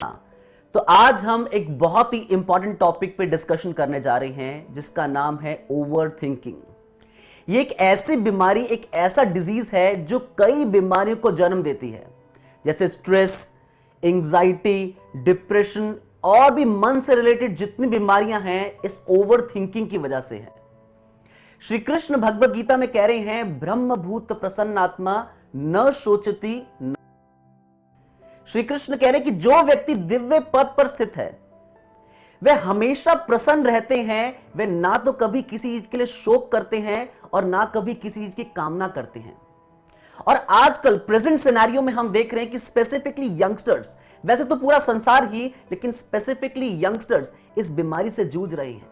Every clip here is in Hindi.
तो आज हम एक बहुत ही इंपॉर्टेंट टॉपिक पे डिस्कशन करने जा रहे हैं जिसका नाम है ओवर थिंकिंग। ये एक ऐसी बीमारी, एक ऐसा डिजीज है जो कई बीमारियों को जन्म देती है, जैसे स्ट्रेस, एंजाइटी, डिप्रेशन और भी मन से रिलेटेड जितनी बीमारियां हैं इस ओवर थिंकिंग की वजह से है। श्री कृष्ण भगवद गीता में कह रहे हैं, ब्रह्मभूत प्रसन्नात्मा न शोचति। श्री कृष्ण कह रहे हैं कि जो व्यक्ति दिव्य पद पर स्थित है वे हमेशा प्रसन्न रहते हैं। वे ना तो कभी किसी चीज के लिए शोक करते हैं और ना कभी किसी चीज की कामना करते हैं। और आजकल प्रेजेंट सिनेरियो में हम देख रहे हैं कि स्पेसिफिकली यंगस्टर्स, वैसे तो पूरा संसार ही, लेकिन स्पेसिफिकली यंगस्टर्स इस बीमारी से जूझ रहे हैं।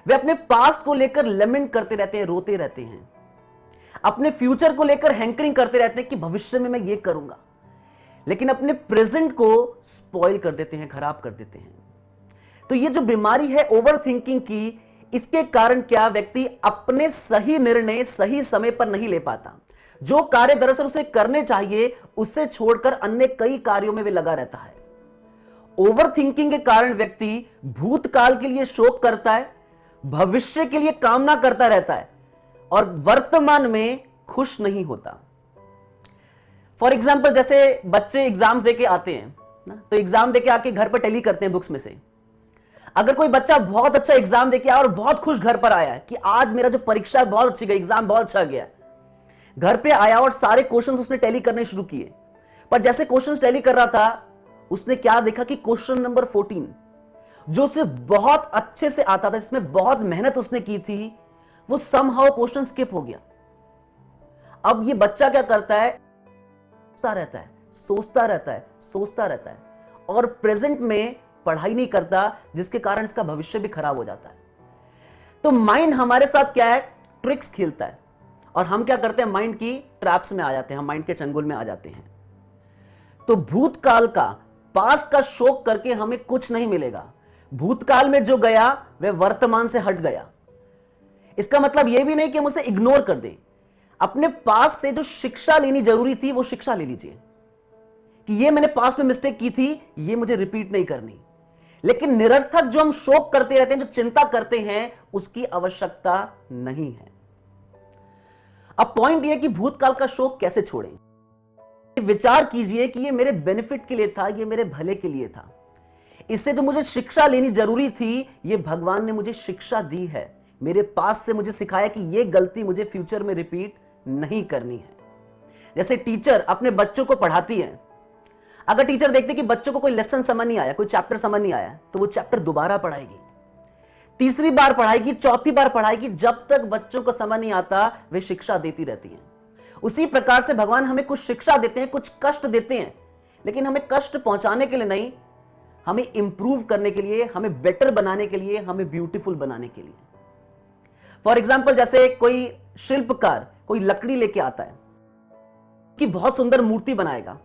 वे अपने पास्ट को लेकर लेमेंट करते रहते हैं, रोते रहते हैं। अपने फ्यूचर को लेकर हैंकरिंग करते रहते हैं कि भविष्य में मैं ये करूंगा, लेकिन अपने प्रेजेंट को स्पॉइल कर देते हैं, खराब कर देते हैं। तो ये जो बीमारी है ओवर थिंकिंग की, इसके कारण क्या व्यक्ति अपने सही निर्णय सही समय पर नहीं ले पाता। जो कार्य दरअसल उसे करने चाहिए उससे छोड़कर अन्य कई कार्यों में वे लगा रहता है। ओवर थिंकिंग के कारण व्यक्ति भूतकाल के लिए शोक करता है, भविष्य के लिए कामना करता रहता है और वर्तमान में खुश नहीं होता। फॉर एग्जाम्पल, जैसे बच्चे एग्जाम्स देके आते हैं ना, तो एग्जाम देके आके घर पर टैली करते हैं बुक्स में से। अगर कोई बच्चा बहुत अच्छा एग्जाम देके आया और बहुत खुश घर पर आया है कि आज मेरा जो परीक्षा बहुत अच्छी गई, एग्जाम बहुत अच्छा गया, घर पे आया और सारे क्वेश्चंस उसने टैली करने शुरू किए, पर जैसे क्वेश्चंस टैली कर रहा था उसने क्या देखा कि क्वेश्चन नंबर 14 जो उसे बहुत अच्छे से आता था, इसमें बहुत मेहनत उसने की थी, वो समहाउ क्वेश्चन स्किप हो गया। अब ये बच्चा क्या करता है, रहता है, सोचता रहता है, सोचता रहता है और प्रेजेंट में पढ़ाई नहीं करता, जिसके कारण इसका भविष्य भी खराब हो जाता है। तो माइंड हमारे साथ क्या है, ट्रिक्स खेलता है और हम क्या करते हैं, माइंड की ट्रैप्स में आ जाते हैं, हम माइंड के चंगुल में आ जाते हैं। तो भूतकाल का, पास्ट का शोक करके हमें कुछ नहीं मिलेगा। भूतकाल में जो गया वह वर्तमान से हट गया। इसका मतलब यह भी नहीं कि हम उसे इग्नोर कर दें। अपने पास से जो शिक्षा लेनी जरूरी थी वो शिक्षा ले लीजिए कि ये मैंने पास्ट में मिस्टेक की थी, ये मुझे रिपीट नहीं करनी। लेकिन निरर्थक जो हम शोक करते रहते हैं, जो चिंता करते हैं, उसकी आवश्यकता नहीं है। अब पॉइंट ये कि भूतकाल का शोक कैसे छोड़ें। विचार कीजिए कि ये मेरे बेनिफिट के लिए था, ये मेरे भले के लिए था। इससे जो मुझे शिक्षा लेनी जरूरी थी, ये भगवान ने मुझे शिक्षा दी है। मेरे पास से मुझे सिखाया कि ये गलती मुझे फ्यूचर में रिपीट नहीं करनी है। जैसे टीचर अपने बच्चों को पढ़ाती है, अगर टीचर देखते कि बच्चों को कोई लेसन समझ नहीं आया, कोई चैप्टर समझ नहीं आया, तो वो चैप्टर दोबारा पढ़ाएगी, तीसरी बार पढ़ाएगी, चौथी बार पढ़ाएगी, जब तक बच्चों को समझ नहीं आता वे शिक्षा देती रहती हैं। उसी प्रकार से भगवान हमें कुछ शिक्षा देते हैं, कुछ कष्ट देते हैं, लेकिन हमें कष्ट पहुंचाने के लिए नहीं, हमें इंप्रूव करने के लिए, हमें बेटर बनाने के लिए, हमें ब्यूटीफुल बनाने के लिए। फॉर एग्जाम्पल, जैसे कोई शिल्पकार कोई लकड़ी लेके आता है कि बहुत सुंदर मूर्ति बनाएगा।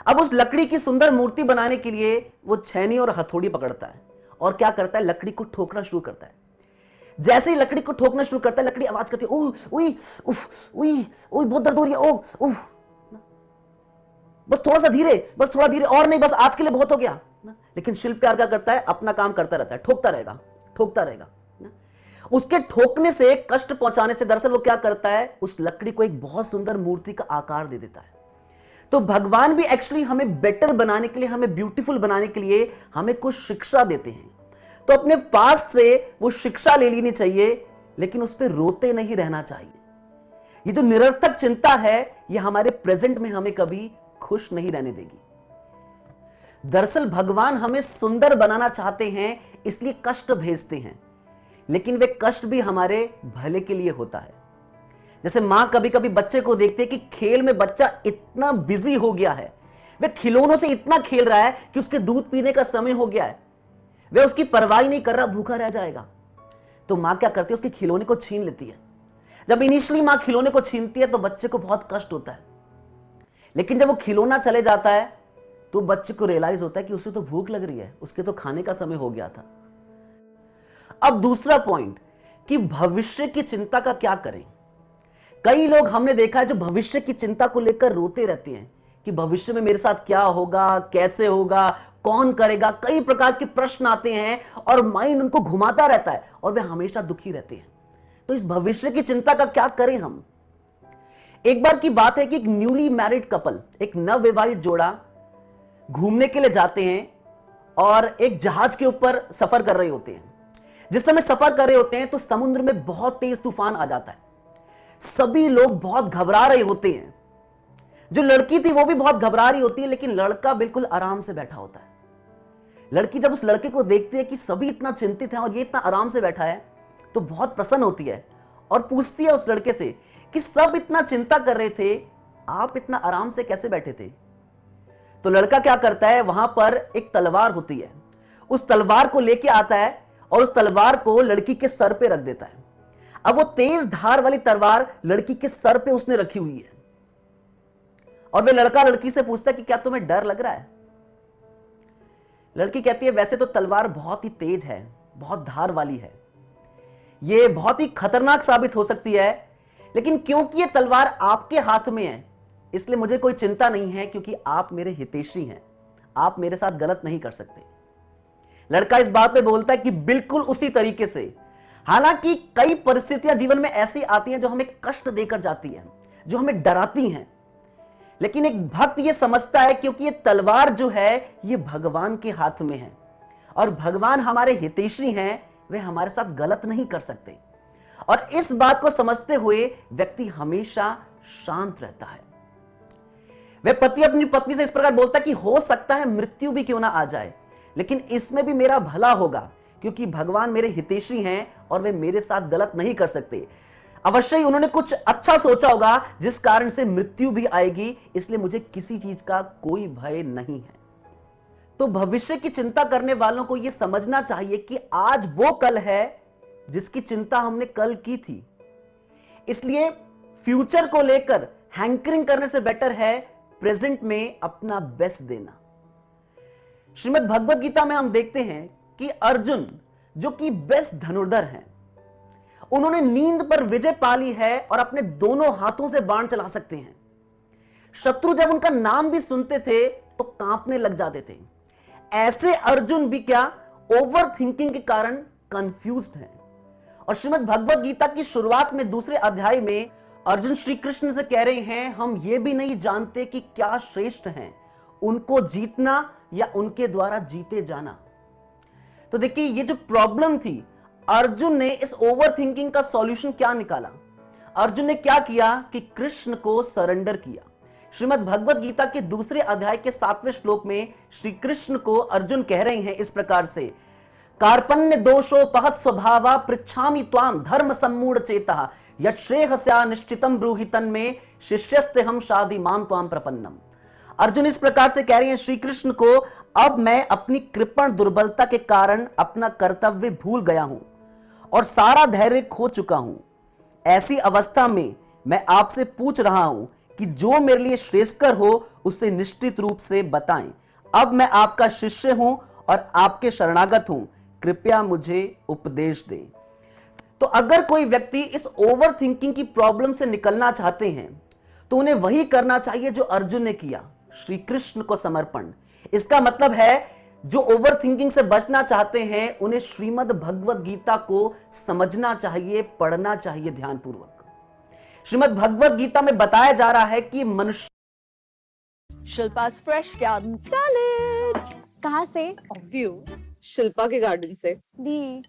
अब उस लकड़ी की सुंदर मूर्ति बनाने के लिए वो छेनी और हथौड़ी पकड़ता है और क्या करता है, लकड़ी को ठोकना शुरू करता है। जैसे ही लकड़ी को ठोकना शुरू करता है, लकड़ी आवाज करती है, ओह उई उफ उई उई, बहुत दर्द हो रही है, ओह उफ, बस थोड़ा सा धीरे, बस थोड़ा धीरे, और नहीं, बस आज के लिए बहुत हो गया। लेकिन शिल्पकार क्या करता है, अपना काम करता रहता है, ठोकता रहेगा, ठोकता रहेगा। उसके ठोकने से, कष्ट पहुंचाने से दरअसल वो क्या करता है, उस लकड़ी को एक बहुत सुंदर मूर्ति का आकार दे देता है। तो भगवान भी एक्चुअली हमें बेटर बनाने के लिए, हमें ब्यूटीफुल बनाने के लिए हमें कुछ शिक्षा देते हैं। तो अपने पास से वो शिक्षा ले लेनी चाहिए, लेकिन उस पर रोते नहीं रहना चाहिए। ये जो निरर्थक चिंता है, ये हमारे प्रेजेंट में हमें कभी खुश नहीं रहने देगी। दरअसल भगवान हमें सुंदर बनाना चाहते हैं, इसलिए कष्ट भेजते हैं, लेकिन वे कष्ट भी हमारे भले के लिए होता है। जैसे मां कभी कभी बच्चे को देखते हैं कि खेल में बच्चा इतना बिजी हो गया है, वह खिलौनों से इतना खेल रहा है कि उसके दूध पीने का समय हो गया है, वह उसकी परवाह नहीं कर रहा, भूखा रह जाएगा। तो मां क्या करती है, उसके खिलौने को छीन लेती है। जब इनिशियली मां खिलौने को छीनती है तो बच्चे को बहुत कष्ट होता है, लेकिन जब वो खिलौना चले जाता है तो बच्चे को रियलाइज होता है कि उसे तो भूख लग रही है, उसके तो खाने का समय हो गया था। अब दूसरा पॉइंट कि भविष्य की चिंता का क्या करें। कई लोग हमने देखा है जो भविष्य की चिंता को लेकर रोते रहते हैं कि भविष्य में मेरे साथ क्या होगा, कैसे होगा, कौन करेगा, कई प्रकार के प्रश्न आते हैं और माइंड उनको घुमाता रहता है और वे हमेशा दुखी रहते हैं। तो इस भविष्य की चिंता का क्या करें हम? एक बार की बात है कि एक न्यूली मैरिड कपल, एक नवविवाहित जोड़ा घूमने के लिए जाते हैं और एक जहाज के ऊपर सफर कर रहे होते हैं। जिस समय सफर कर रहे होते हैं तो समुद्र में बहुत तेज तूफान आ जाता है। सभी लोग बहुत घबरा रहे होते हैं। जो लड़की थी वो भी बहुत घबरा रही होती है, लेकिन लड़का बिल्कुल आराम से बैठा होता है। लड़की जब उस लड़के को देखती है कि सभी इतना चिंतित हैं और ये इतना आराम से बैठा है, तो बहुत प्रसन्न होती है और पूछती है उस लड़के से कि सब इतना चिंता कर रहे थे, आप इतना आराम से कैसे बैठे थे? तो लड़का क्या करता है, वहां पर एक तलवार होती है, उस तलवार को लेके आता है और उस तलवार को लड़की के सर पे रख देता है। अब वो तेज धार वाली तलवार लड़की के सर पे उसने रखी हुई है और वे लड़का लड़की से पूछता है कि क्या तुम्हें डर लग रहा है? लड़की कहती है वैसे तो तलवार बहुत ही तेज है, बहुत धार वाली है, ये बहुत ही खतरनाक साबित हो सकती है, लेकिन क्योंकि ये तलवार आपके हाथ में है इसलिए मुझे कोई चिंता नहीं है, क्योंकि आप मेरे हितैषी हैं, आप मेरे साथ गलत नहीं कर सकते। लड़का इस बात पे बोलता है कि बिल्कुल उसी तरीके से। हालांकि कई परिस्थितियां जीवन में ऐसी आती हैं जो हमें कष्ट देकर जाती हैं, जो हमें डराती हैं, लेकिन एक भक्त ये समझता है क्योंकि ये तलवार जो है ये भगवान के हाथ में है और भगवान हमारे हितैषी हैं, वे हमारे साथ गलत नहीं कर सकते। और इस बात को समझते हुए व्यक्ति हमेशा शांत रहता है। वह पति अपनी पत्नी से इस प्रकार बोलता है कि हो सकता है मृत्यु भी क्यों ना आ जाए, लेकिन इसमें भी मेरा भला होगा, क्योंकि भगवान मेरे हितैषी हैं और वे मेरे साथ गलत नहीं कर सकते। अवश्य ही उन्होंने कुछ अच्छा सोचा होगा जिस कारण से मृत्यु भी आएगी, इसलिए मुझे किसी चीज का कोई भय नहीं है। तो भविष्य की चिंता करने वालों को यह समझना चाहिए कि आज वो कल है जिसकी चिंता हमने कल की थी, इसलिए फ्यूचर को लेकर हैंकरिंग करने से बेटर है प्रेजेंट में अपना बेस्ट देना। श्रीमद् भगवत गीता में हम देखते हैं कि अर्जुन जो कि बेस्ट धनुर्धर हैं, उन्होंने नींद पर विजय पा ली है और अपने दोनों हाथों से बाण चला सकते हैं। शत्रु जब उनका नाम भी सुनते थे तो कांपने लग जाते थे। ऐसे अर्जुन भी क्या ओवर थिंकिंग के कारण कंफ्यूज्ड हैं। और श्रीमद् भगवत गीता की शुरुआत में दूसरे अध्याय में अर्जुन श्री कृष्ण से कह रहे हैं हम ये भी नहीं जानते कि क्या श्रेष्ठ हैं, उनको जीतना या उनके द्वारा जीते जाना। तो देखिए ये जो प्रॉब्लम थी, अर्जुन ने इस ओवर थिंकिंग का सॉल्यूशन क्या निकाला? अर्जुन ने क्या किया कि कृष्ण को सरेंडर किया। श्रीमद् भगवत गीता के दूसरे अध्याय के 7वें श्लोक में श्री कृष्ण को अर्जुन कह रहे हैं इस प्रकार से, कार्पण्य दोषोपहत स्वभावा पृच्छामि त्वाम धर्म सम्मूढ़ चेतः यश्रेहस्या निश्चितम ब्रूहि तन्मे शिष्यस्ते हम शादी माम त्वाम प्रपन्नम। अर्जुन इस प्रकार से कह रहे हैं श्री कृष्ण को, अब मैं अपनी कृपण दुर्बलता के कारण अपना कर्तव्य भूल गया हूं और सारा धैर्य खो चुका हूं। ऐसी अवस्था में मैं आपसे पूछ रहा हूं कि जो मेरे लिए श्रेष्ठकर हो उसे निश्चित रूप से बताएं। अब मैं आपका शिष्य हूं और आपके शरणागत हूं, कृपया मुझे उपदेश दें। तो अगर कोई व्यक्ति इस ओवर थिंकिंग की प्रॉब्लम से निकलना चाहते हैं तो उन्हें वही करना चाहिए जो अर्जुन ने किया, श्री कृष्ण को समर्पण। इसका मतलब है जो ओवर थिंकिंग से बचना चाहते हैं उन्हें श्रीमद् भगवत गीता को समझना चाहिए, पढ़ना चाहिए ध्यानपूर्वक। श्रीमद् भगवत गीता में बताया जा रहा है कि मनुष्य शिल्पा's fresh garden salad. कहाँ से? Of you, शिल्पा के गार्डन से। दी।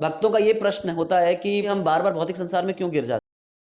भक्तों का यह प्रश्न होता है कि हम बार बार भौतिक संसार में क्यों गिर जाते हैं।